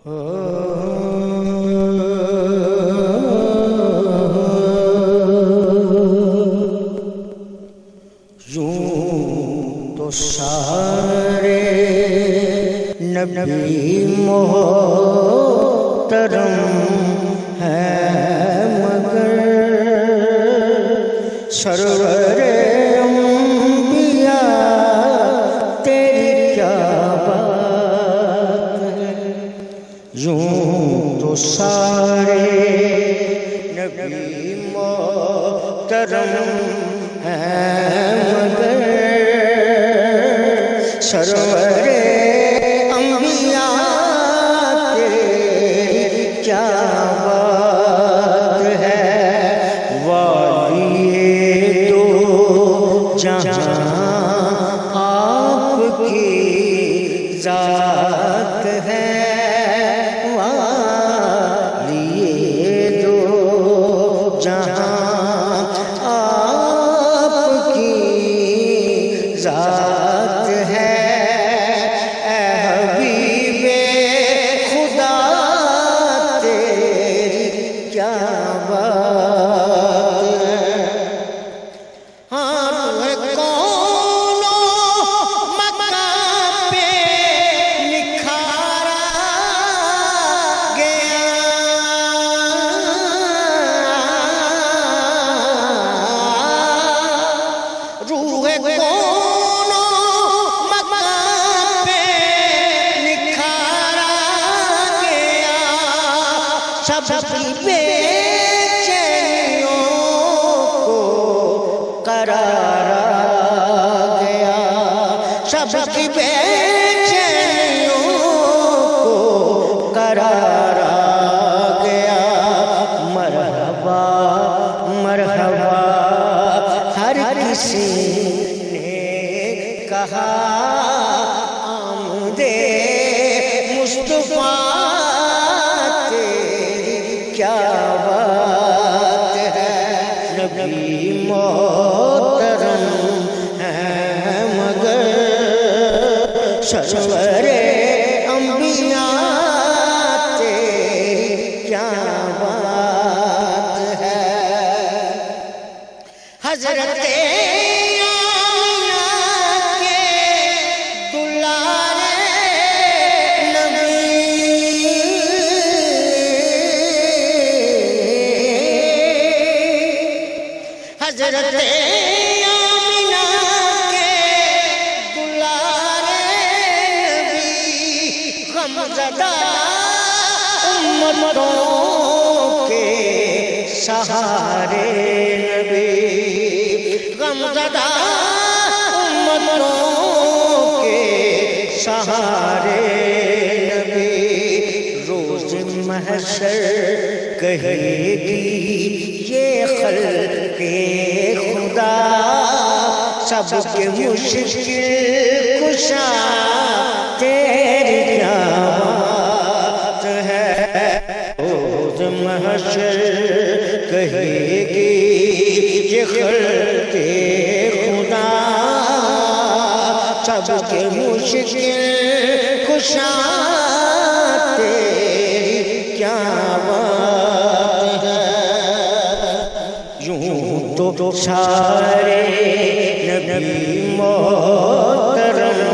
یوں تو سارے نبی محترم ہیں مگر سرور انبیاء تیری کیا بات ہے۔ یوں تو سارے نبی محترم ہیں مگر سرور انبیاء تیری کیا بات ہے۔ والی دو جہاں آپ کی ذات ہے، والی دو جہاں آپ کی ذات ہے۔ اے حبیب خدا تیری کیا بات ہے۔ ہاں تو ہے کونوں مقام پہ نکھارا گیا، روح کونوں مقام پہ نکھارا گیا، سب کی بے چینیوں کو قرار گیا، سب کی بے چینیوں کو قرار گیا۔ مرحبا مرحبا ہر کسی نے کہا، آمد مصطفیٰ تیری کیا بات ہے۔ نبی محترم ہیں مگر سرور انبیاء تیری کیا بات ہے۔ حضرت آمینہ کے دلارے نبی، حضرت آمینہ کے دلارے نبی، غمزدہ امتوں کے سہارے نبی، غمزدہ امتوں کے سہارے نبی۔ روز محشر کہے گی یہ خلق خدا، سب کے مشکل کشا تیری کیا بات ہے۔ روز محشر کہے گی یہ خلق خدا، سب کے مشکل کشا تیری کیا بات ہے۔ یوں تو سارے نبی محترم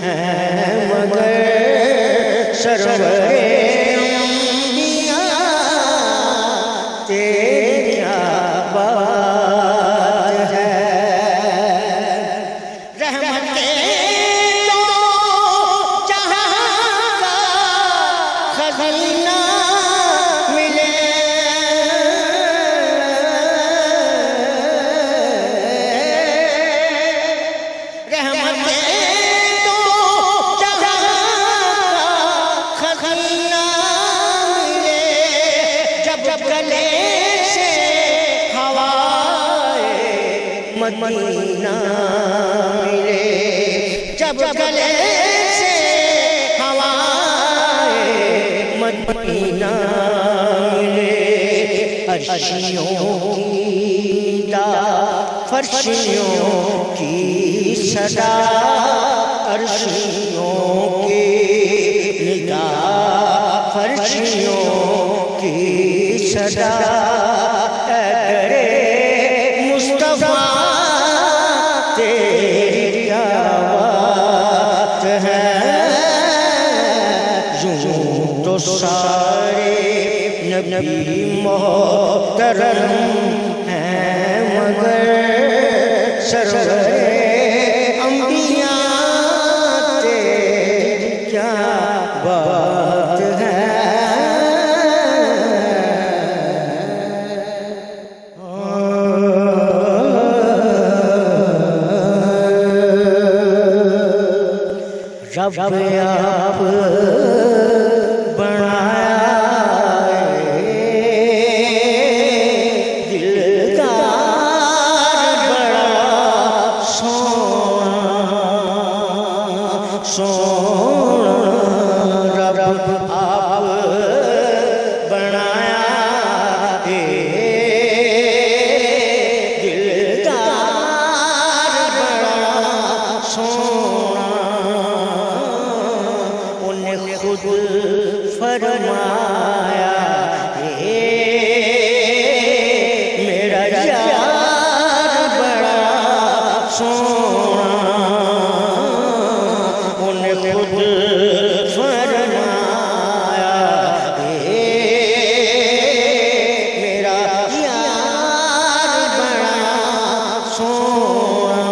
ہیں مگر سرور انبیاء تیری کیا بات ہے۔ رحمتیں تو جہاں کا خزینہ ملے، رحمتیں تو جہاں کا خزینہ ملے، جب گلے سے ہوائے مدینہ ملے، جب گلے سے ہوائے مدینہ ملے۔ عرشیوں کی فرشیوں کی صدا، عرشیوں کی ندا فرشیوں کی صدا اے مصطفیٰ تیری کیا بات ہے یوں تو سارے نبی محترم ہیں مگر سرور انبیاء تیری کیا بات ہے رب آپ بنایا دلدار بڑا سونا رب آپ بنایا دلدار بڑا سونا خود فرمایا میرا یار بڑا سونا انہیں خود فرمایا میرا یار بڑا سونا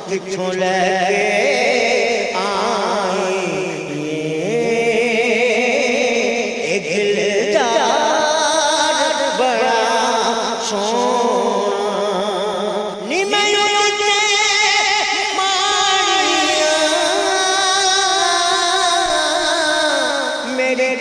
کتوں لے آئی ایک دلدار بڑا سونا نی میں تجھے ماریاں میرے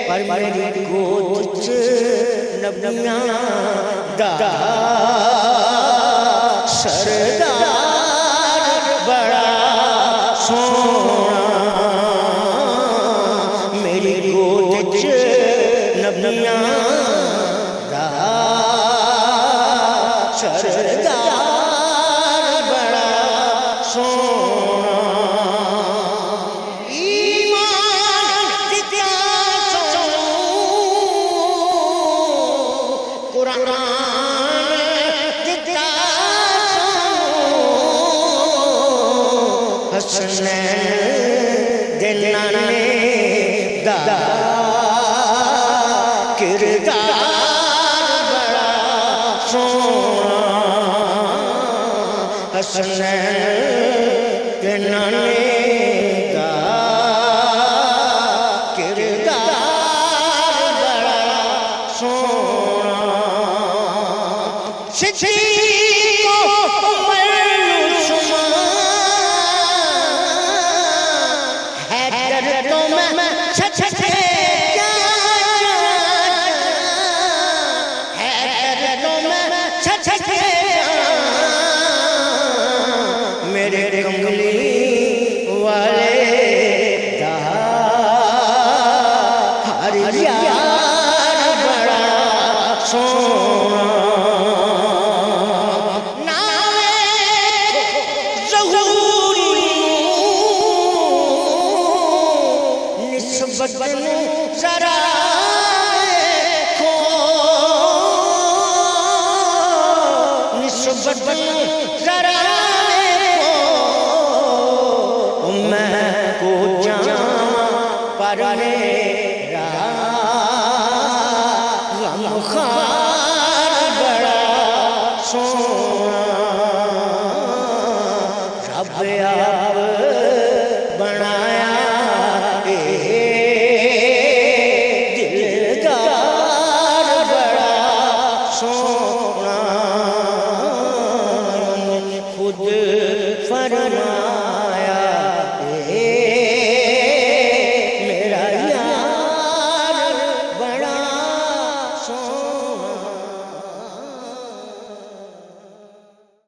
میری گود نبیاں دا سردار بڑا سونا میری گود نبیاں دا سردار بڑا سونا حسنین دلانے دا کردار بڑا سونا حسنین دلانے دا کردار بڑا سونا میرے کملی والے دا ہر یار بڑا سونا نسبت ذرا نسبت ذرا میں کو جاں پر میرا اب آپ